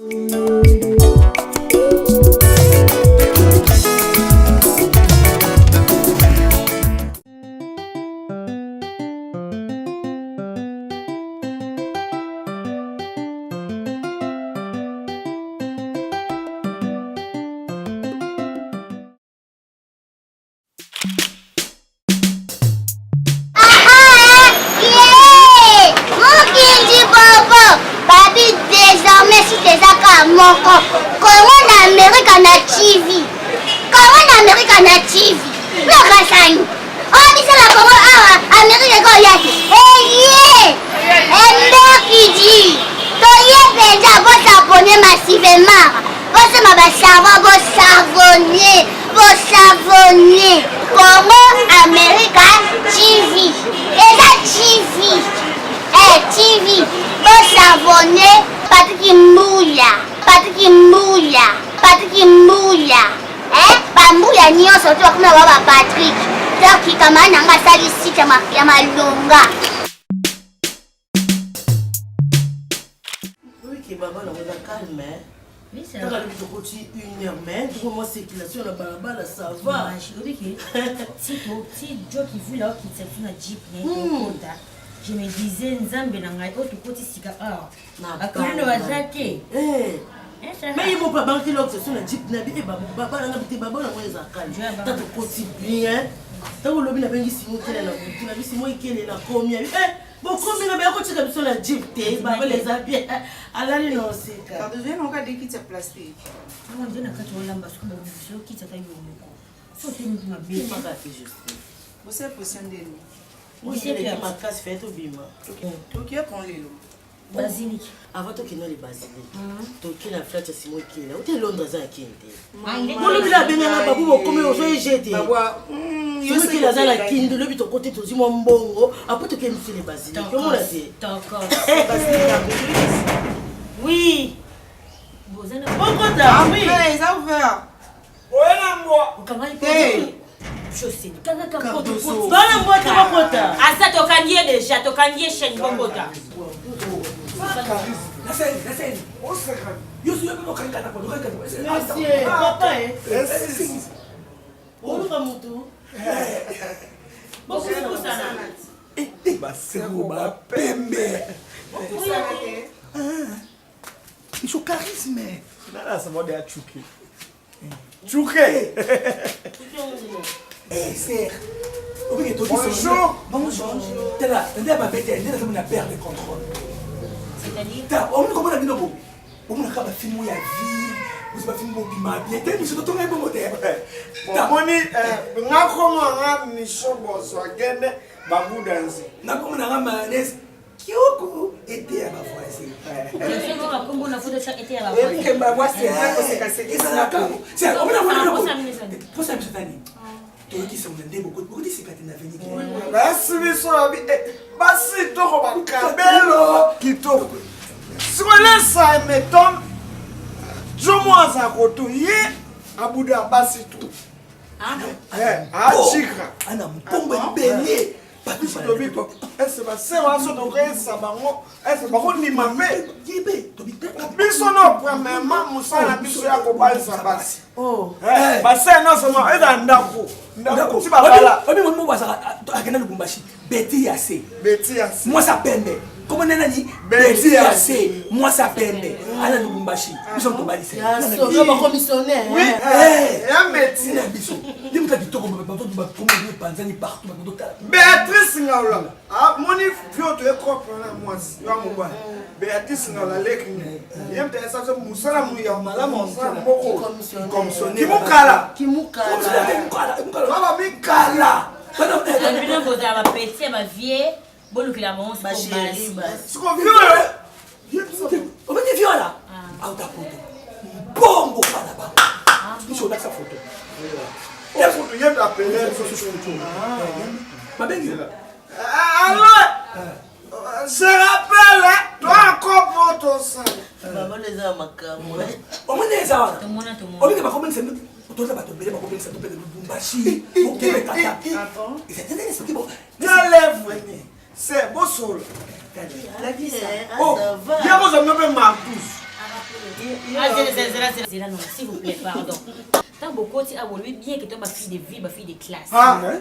Si Joe qui voulait là qui s'est fait un jeep je me disais nzambe na ngai autre côté sika akolo wazake mais ils m'ont pas banqué là que c'est un jeep na bi baba na biti baba na mweza kali tatu côté bien tango lobi na bengi simo kele na butu na bisimo ikele na komia bon comme na ba ko tika biso na jeep te baba les a bien alali no sika ça devient on va dire qu'il c'est plastique on dit na kati wala mbasiko na biso kita ta yomoko so te mutuma bien pas ka juste você position de nous moi j'ai les ma casse fait au bima OK prend les lots basilic avant to kino les basilic to kina flat simo ikele o te Londres za kinde mo lobi la benga na babu bo comme o so jeter baba yo se kila za la kinde lobi to côté to zimo mbongo après to kina les basilic comment la dit d'accord basilic oui bozana bokota oui ça ouvert oela mbo ukangali kwa chaussée kaka kapoto bana mbo te bokota asa tokandie déjà tokandie chaîne bokota la scène on se calme yo suis même quand kana kwa monsieur papa oluka mutu bokoko sana baseko ba pembe il faut charisme nana ça va de Chouké. C'est bonjour. Bonjour. T'es là, t'es là, t'es là, perdre le contrôle. C'est-à-dire on me comprend bien bon. On me capable film où il y a vie, vous pas film où il m'a bien. T'es monsieur ton bon modèle. Moni nga comment nga mission boss agende babu danser. Na comme na mayonnaise. Kyoko était à ma voisine. je sais pas comment on a fait de ça était à la voisine. et que ma voix c'est pas que c'est cassé ça la cam. C'est on a pour ça toi qui sont vendés beaucoup de c'est quand na venir. Basi biso abi basi to ko bakabelo kitoko. Sikola sa metom Jomo azakoto ye abuda basi to. Chika. Ana mpombe mbele. Est-ce que c'est un peu de sabango? Est-ce que vous n'avez pas biso no premièrement musala biso ya ko balisa basi. Oh. Basa no sema eza ndako. Ndako. Si babala. Obi mo basa akena lubumbashi. Beti yase. Moi ça pembe. Comment nani? Beti yase. Moi ça pembe. Ala lubumbashi. Biso to balisa. so ba commissionnaire. Oui. Ya médecine biso. Limka kitoko ba to ba comme panzani partout ba to tala. Béatrice Ngaola. Ah moni fio to e propre na moi. Ya mo ba. Béatrice Ngaola lekini. Yem te sa so musala mu ya mala mo sa mboko. Commissionnaire. Kimukala. Baba mikala. on vient poser ma petit ma vieille bolu que la mon ba chérie ba Ce qu'on viola. On me dit viola. Ah ta photo. Bongo para ba. Biso na sa photo. Il faut que yem appeler Ma bengi. Alors, je rappelle, toi encore pour ton sang. baba les a makamo On me dit ça. tout le monde On me dit ba comment c'est to za ba to bele ba comment c'est to bele Lubumbashi. OK kata. C'est bon. C'est beau sol. la vie Oh, ça va il y a moi je me mets ma douce. Non, s'il vous plaît, pardon. Tant beaucoup de bien que tu ma fille de vie, ma fille de classe.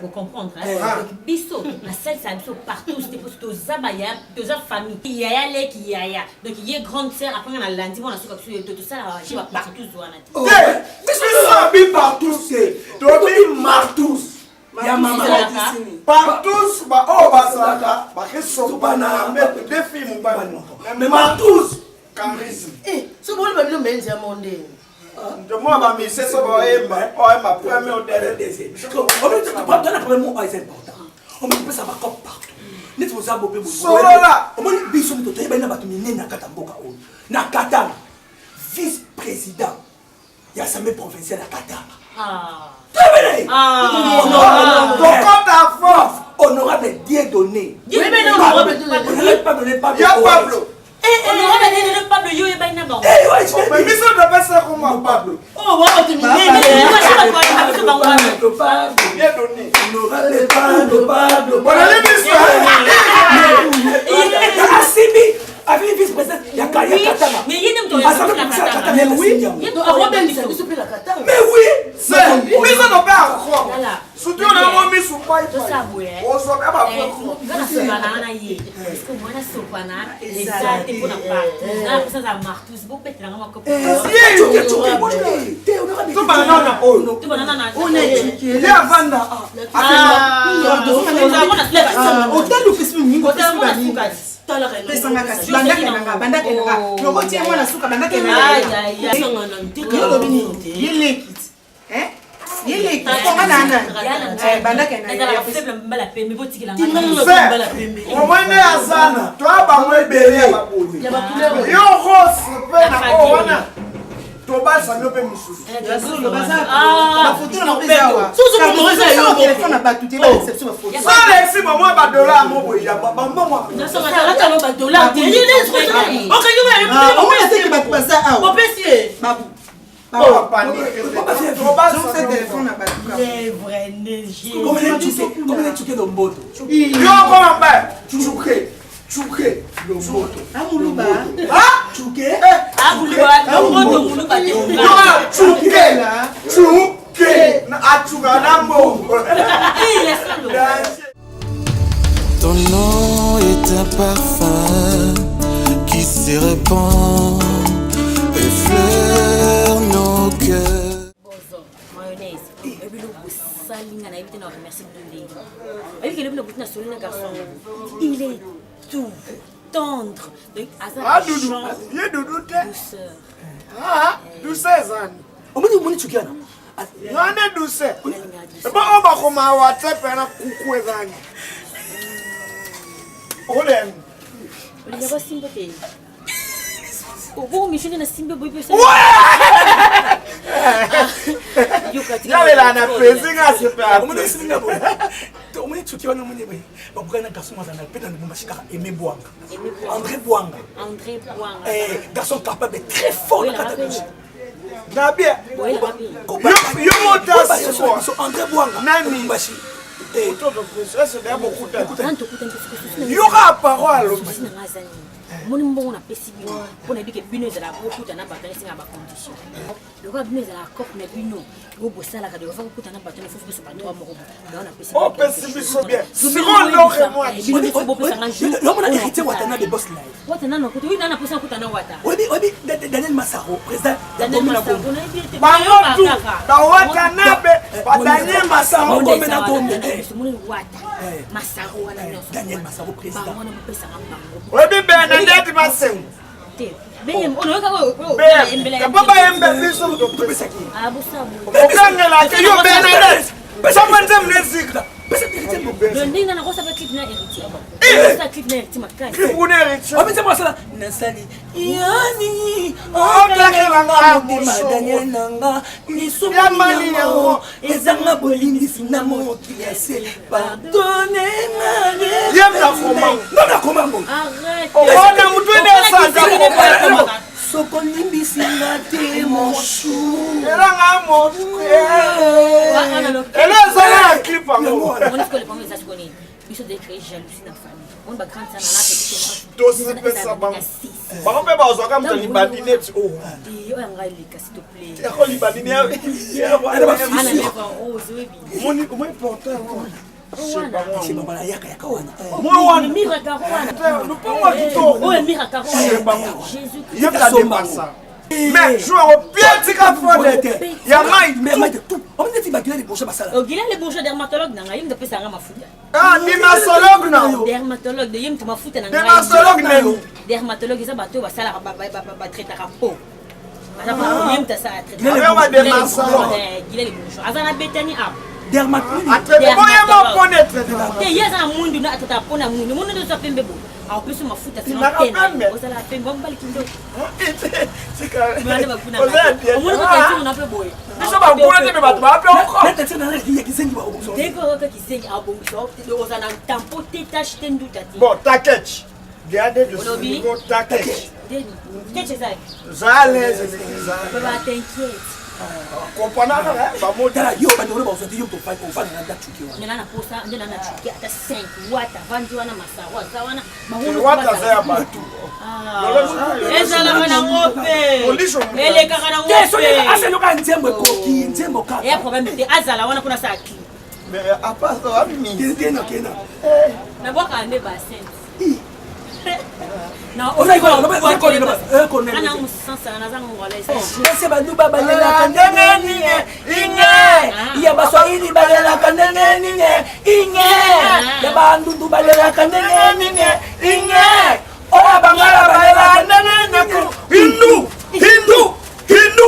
Vous comprenez? Donc, biso, la salle, ça nous partout. C'était pour tous Zabaya, tous famille. Il y a les qui y a. Donc, il y a grande sœur. Après, on a lundi, on a tout ça. Je vais partout. Oh, mais c'est partout. C'est partout. Ya maman partout ba oh basaka ba ke sopana mettre des films ba mais partout charisme so bon ba bilo menzi ya monde de moi ba mi c'est ça ba ma premier hôtel DC on peut pas donner premier mot c'est important on peut ça va comme partout net vous a bopé vous là on peut biso to te ba na batu minene na katamboka on na katanga vice président ya l'Assemblée provinciale à Katanga honorable Dieudonné. Honorable Pablo. Honorable Pablo, yo eba ina bango. Mais biso de passer comme Pablo. Oh, wa tu minene. Dieudonné. Honorable Pablo. Voilà les biso. Asimi avec vice-président il y a Katanga. Mais il y a mais oui. Mais oui. C'est biso de pas croire. Surtout on a mis sous paille. On soit pas parce que moi na sopana les arts pour la part. Là ça ça marche tous beau peut-être là ma copine. Tout banana on est il y a vanda. Hôtel ou fils mingi Ton nom est un parfum qui se répand, effleure nos cœurs. Mayonnaise. Il est tout tendre. Ah, Doudou. Il est Doudou. Douceur. Ah, douceur. On me dit mon étudiant. Non, on est douceur. Et pas on va comme à WhatsApp et on a coucou et zang. On l'aime. Il y a pas simboté. Oh bon, mais je ne sais pas si c'est. Là, il a un plaisir à se faire. On me dit Singapour. On me dit tu on me dit mais pourquoi un garçon dans un peu dans le machika Aimé Bouanga. André Bouanga. Garçon capable de très fort dans la catégorie. Nabia. Yo monta so André Bouanga. Nani Bashi. Et tout le c'est d'abord beaucoup de. Yo a parole. Mon bon a pessibi pour ne que bino za la beaucoup na batane singa ba condition le quoi bino za la cop na bino go bosala ka de fa ko na batane fofu so pas trois moko na na pessibi oh pessibi so bien second l'or et moi bino ko bope sanga ju l'homme a hérité Watana de Boss Live Watana no ko oui na posa ko tana wata oui Daniel Massaro président Daniel Massaro ba Watana be ba Daniel Massaro ko mena ko mon wata Massaro wana Daniel Massaro président ba wana ko pesa ngamba oui bien Ndeti Maseng. Bem, ono ka o. Bem, papa embe biso do pesa ki. Abusabu. Okangela ke yo Bernadette. Pesa mwenze mnezika. Pesa tikiti mo besa. Ndinga na kosa ba clip na héritier. Ça clip na héritier makasi. Kuna héritier. On me dit moi ça nasali. Yani. Okangela nga Daniel nanga. Ni somo mani yango. Ezanga bolingisi na mokili ase. Pardonnez-moi. Yemna koma. Non na koma. Arrête. Ona mutu ende santa. Soko limbisi na te mon chou. Eranga mo. Eleza na clip ango. On est que les pommes ça se connaît. biso de créer jalousie dans famille. On va grande ça na la petite. Dossier pesa ba. Ba ko pe ba ozwaka mtu libadine tu. Oh. Yo nga ilika s'il te plaît. Ya ko libadine ya. Ana leva rose webi. Moni comment important. C'est maman la yaka yaka wana. Moi wana mira kawana. No pongo kito. Oh mira kawana. Jésus. Ya ka dépassa. Mais joueur bien tika fondete. Ya mai mais tout. On me dit bagila les bourgeois basala. O gila les bourgeois dermatologue nanga yim de pesa nga mafuta. Ah, dermatologue na. Dermatologue de yim to mafuta nanga. Dermatologue na. Dermatologue ça bato basala ba traiter ka peau. Madame yim ta ça traiter. Gila dermatologue. Gila les bourgeois. Azana betani a. Dermatologue. Atrete boye mo connaître. Te yeza mundu na atata pona mundu. Mundu ndo pembe bo. A plus mafuta sina tena. Osala pembe mbali kindo. C'est carré. Omuna ko na pe boy. Biso ba ngula te ba ba pe encore. Nete tena na ki kisengi ba obo. Deko ka kisengi abongiso. Te osana tampo te tache tendu tati. Bon, t'inquiète. Regardez de niveau t'inquiète. Qu'est-ce que c'est? Zale, Baba t'inquiète. Comprendre ba Tala yo ba ndolo ba osati yo to fa ko fa na datu ki wana. Nena na posa, nena na chuki ata 5 wata vanji wana masawa zawana. wata za ba tu. Ezala kana ngope. Ele kana ngope. Keso ni ase no ka nzembo koki, nzembo ka. Ya problème te azala wana kuna saki. Mais à part ça, ami. Kena. Na boka ande ba sense. Na Oza iko na ko ne. Ana musansa na zangu wala ise. Ese bandu baba lela kandenge ninge. Inge. Ya baswahili balela kandenge ninge. Inge. Ya bandu balela kandenge ninge. Inge. Oya bangala balela kandenge ninge. Hindu.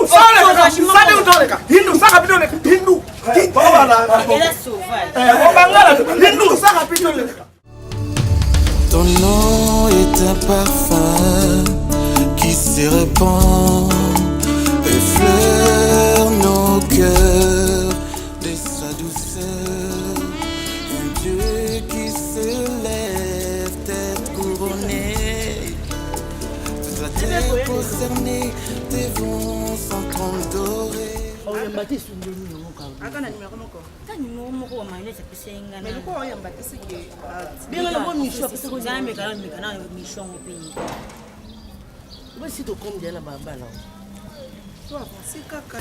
Sale utoleka. Hindu saka pitoleka. Hindu. Ela sauvage. Bangala Hindu saka pitoleka. Ton nom est un parfum qui se répand, effleure nos cœurs de sa douceur. Un Dieu qui se lève, tête couronnée, toute la terre concernée, tes vents sont dorés. Akana numéro moko. Tani moko wa mayonnaise pesenga na. Mais pourquoi oyamba tisiki? Bien na mo misho pesa ko zame kana misho ngo pe. Ba si to comme dia na baba là. Toi, c'est kaka.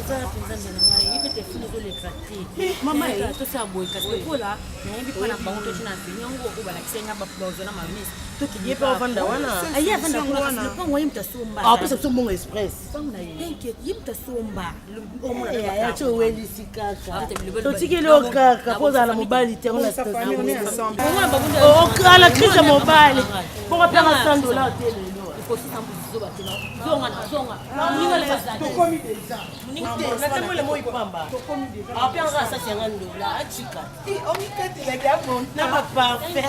Za pinza na ngai ipe telefone ko le gratter. Mama e to sa boy ka ko la. Na ibi pana bango to china nyongo ko bala kisenga ba plozo na mayonnaise. To ki Ye pa vanda wana. Aya vanda kuna le pan wa imta somba. Ah pesa to mongo express. T'inquiète, imta somba. Ya cho weli sikaka. To tikele o kaka poza la mobile te on a Sa famille, on est ensemble. O kala crise mobile. Pour pas payer $100 tele. Natemole mo ipamba. Apianga sa $100 achika. Na pa parfait.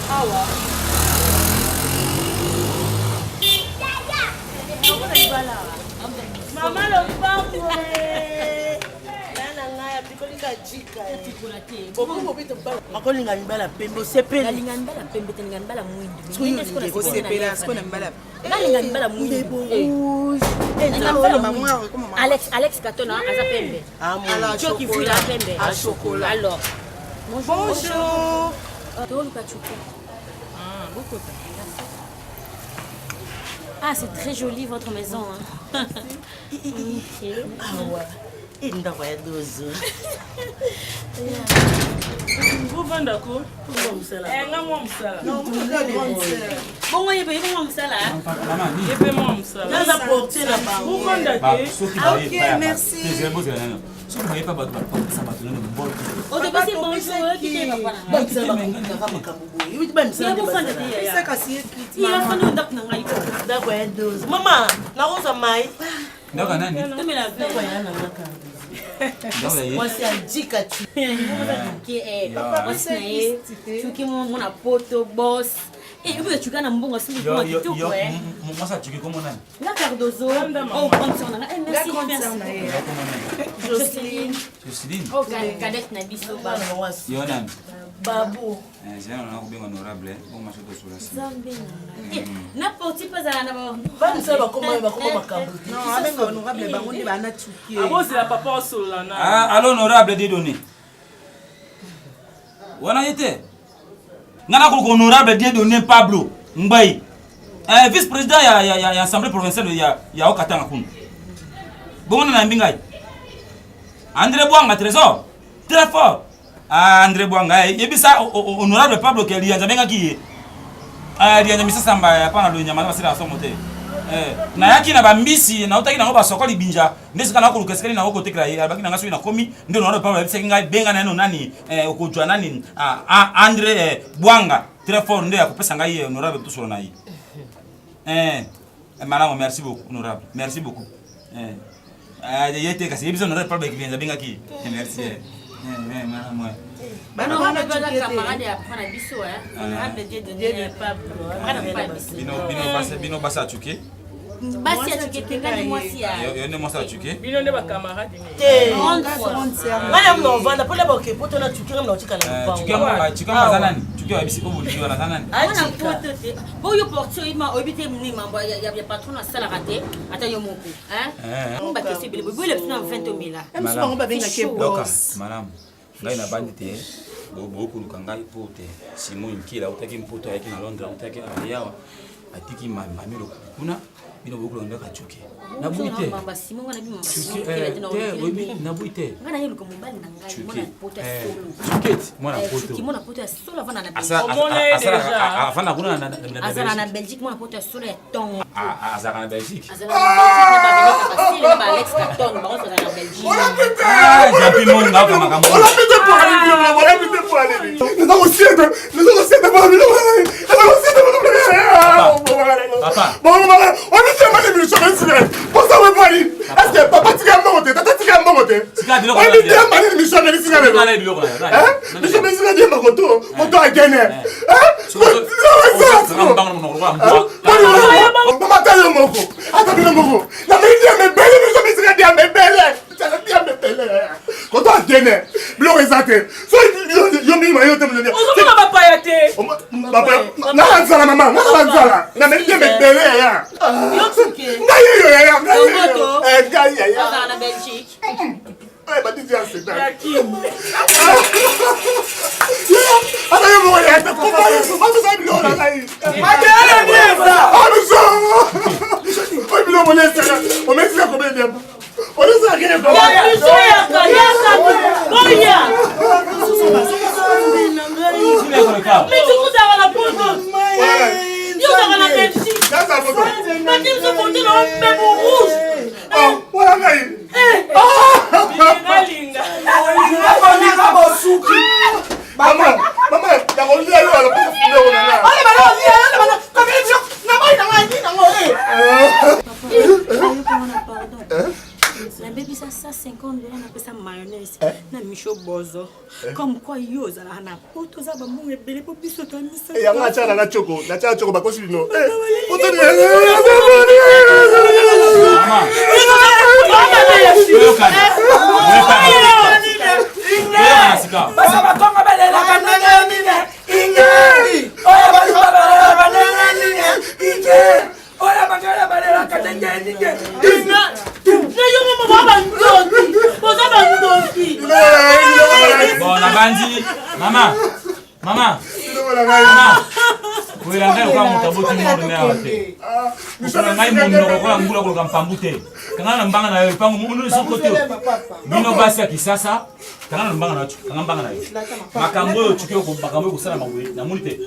Awa. Mama lo pambo. Nana ngaya pikolinga jika. Bobo bito ba. Makolinga mbala pembo sepeli. Ngalinga mbala pembe tenga mbala mwindi. Ko sepela, ko na mbala. Ngalinga mbala mwindi. Alex Katona aza pembe. Alors Choki fula pembe. À chocolat. Alors. Bonjour. Ah, c'est très joli votre maison. Hein. Awa. Inda kwa dozo. Vuvanda ko? Nga mo msala. Bon, il peut y avoir ça là. Yepe mo msala. Naza porter na ba. Vuvanda ke? Ok, merci. Si vous ne voyez pas votre ça va donner une bonne. On te passe bonjour, qui est papa. Banza ba ngaka makambo. Yuti ba Il y a msala. beaucoup de filles. Isa kasi ekrit. Il y a beaucoup de filles. Da kwa dozo. Mama, nakoza mai. Ndaka nani? Tu me la Da kwa yana ngaka. Ndaka yeye. Wasi ajika tu. qui est tu qui mon apoto boss et vous tu kana mbongo si vous Yo tout ouais moi ça tu comment nani? la Cardozo oh comme ça on a merci Jocelyne Jocelyne. oh cadette na biso ba Yo nani? Babu. C'est un honorable honorable bon marché de sur la scène. Zambé n'importe pas za na ba Ba msala bakoma makambo. Non, abenga honorable bango ndi bana tuki. Abo c'est la papa solana. Ah, allô honorable de donner. Wana yete. Ngana ko honorable Dieudonné Pablo Mbaye. Vice-président ya assemblée provinciale ya Okatanga kun. Bongo na mbingai. André Bouanga trésor. Très fort. André Bouanga yebisa honorable Pablo ke lianza benga ki. Lianza misasa mbaya pana lo nyama basira somote. Na yaki na bambisi na utaki na ngoba sokoli binja ndesika na ko keskeli na ko tekela ye abaki na ngaso na komi ndio honorable Pablo yebisa ngai benga na nani okujwa nani André Bouanga très fort ndio ya kupesa ngai honorable tusoro na yi. Madame, merci beaucoup, honorable. Merci beaucoup. Yete kasi yebisa honorable Pablo kibenza benga ki. Merci. Madame. Bano wana bana camarade ya prana biso honorable Dieudonné Pablo. Bino basa chuke. Basi ya chuke tengani mwasi ya. Yone mwasi ya chuke. Bino ne ba camarade ni. Maya mno vanda pole boke poto na chuke mna ochika na mpango. Chuke mazanani. Chuke wabisi ko buliwa na zanani. Wana poto te. Bo yo portio ima obite mni mambo ya patron na sala raté ata yo moko, hein? Ba kesi bile bo le pina 20 000. Même si on va benga ke boss. Madame. Ngai na bandite. Bo ko lukanga ipote. Simon Nkila utaki mpoto yake na Londres utaki ayawa. Atiki mamelo kuna bino bokolo ndaka chuke. Na buite. Mamba Simon na bima. Chuke na buite. Ngana yelo ko mobali na ngai mona poto solo. Chuke mona poto. Chuke mona poto solo vana na Belgique. Afana kuna na Azana na Belgique mona poto solo ya ton. Azana na Belgique. Azana na Belgique ba facile ba Alex Carton ba on na Belgique. Jampi mon na kama kama. Papa. Comme quoi yo za na poto za ba munge bele po biso to misa. Ya ngacha na choko, na choko ba kosi bino. Poto ni. Basa bakonga balela kananga nini? Inge. Oya balela kananga nini? Inge. Oya balela kananga nini? Inge. Na yo mo baba ndoki. Boza ba ndoki. Bon, la bandi. Mama. Wela ngai kwa mutaboti mo na wate. Musala ngai mo ndoko kwa ngula kwa mpambute. Kangana na mbanga na yo pango mo no sokoto. Bino basi ya kisasa. Kangana na mbanga na chu, kangana mbanga na yo. Makambo yo chukio ko makambo ko sala mangwe na munite.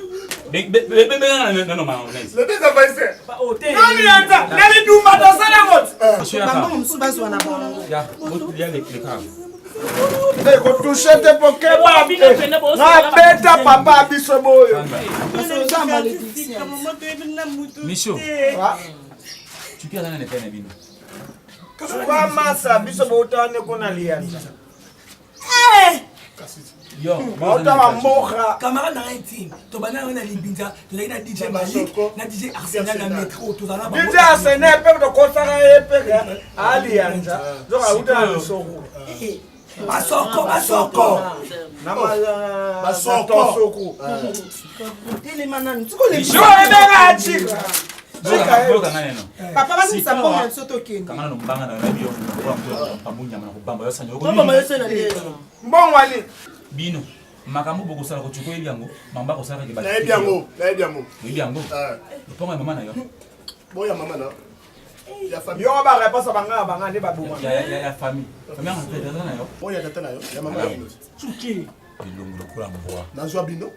Bebe na no mama nezi. Le deza vaise. Ba hotel. Nani anta? Nani dumba to sala ngot? Bamba msubazi wana bongo. Ya, go ya le kaka. Ko toucher te pokeba. Na beta papa biso boyo. Micho. Chukia sana nepene bino. Kwa masa biso botane kona lianza. Yo, Ota mamboka. Camarade na intime. To bana na libinza, to na DJ Malik, na DJ Arsenal na metro, to na ba. DJ Arsenal pe to kosana epe alianza. Zoka uta soko. Basoko. Basoko. Ile manani. Tuko le. Jo ebega chika. Boka neno. Papa basi sambo na soto keni. Kangana no mbanga na radio kwa mtu pamunya na kubamba yosanyo. Bamba mayoso na ndio. Mbongo ali. Bino. makambo boko sala ko tuko yango mamba ko sala ke ba na ebiango le ponga mama na yo boya mama na ya famille yo ba réponse banga nde ba boma ya famille famille en fait na yo boya tata na yo ya mama na Tsuki. ilongo kula mboa na zwa bino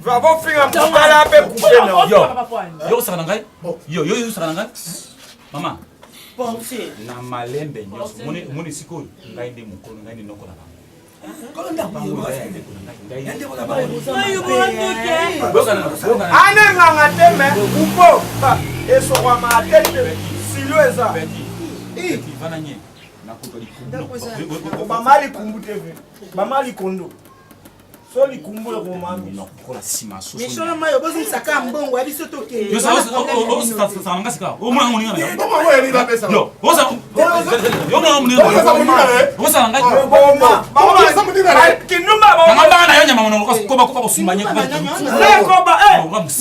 va bo finga mbala pe kupena yo sala ngai yo sala ngai mama Pensez. na malembe nyonso moni sikoyo ngai ndi mokolo ngai ndi noko na bango ane nganga teme upo esokwa matete silo eza vananye nakuto bamali kumbu teve bamali kondo so likumbu ko mami nakukola sima so Misholo mayo bozi saka mbongo ya biso toke. yo sa sa ngasi ka o mwana ngoni ngana boma wewe ni na pesa yo osa yo na ngoni osa ngai boma boma sa mudina re kinumba bama bana na yo nyama mono ko ba kusumanye ko ba koba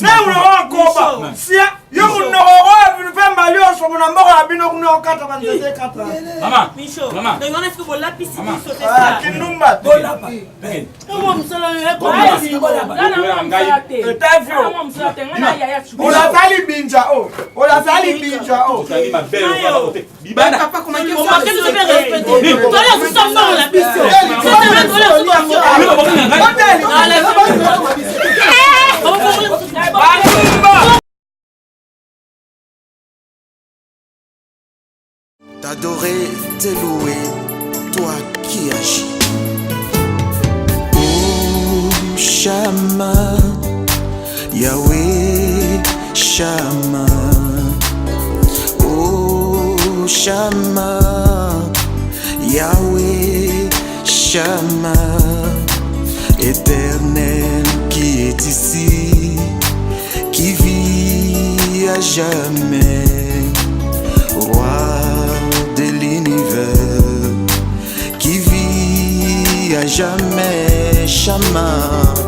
na uno koba sia yo muno wa vemba lyo so muna mboko abino kuno kata banzeze kata mama Micho. mama Donc on est que la piscine Maman. ça. kinumba bolapa Comment me sala le ko? olatali binja olatali binja bibana Papa comment On va que nous faire respecter. Toi là vous sommes dans la piscine. T'adorer, te louer, toi qui agis. Oh, Shama, Yahweh, Shama. Oh, Shama, Yahweh, Shama. Éternel qui est ici, qui vit à jamais. Roi de l'univers qui vit à jamais, Shama.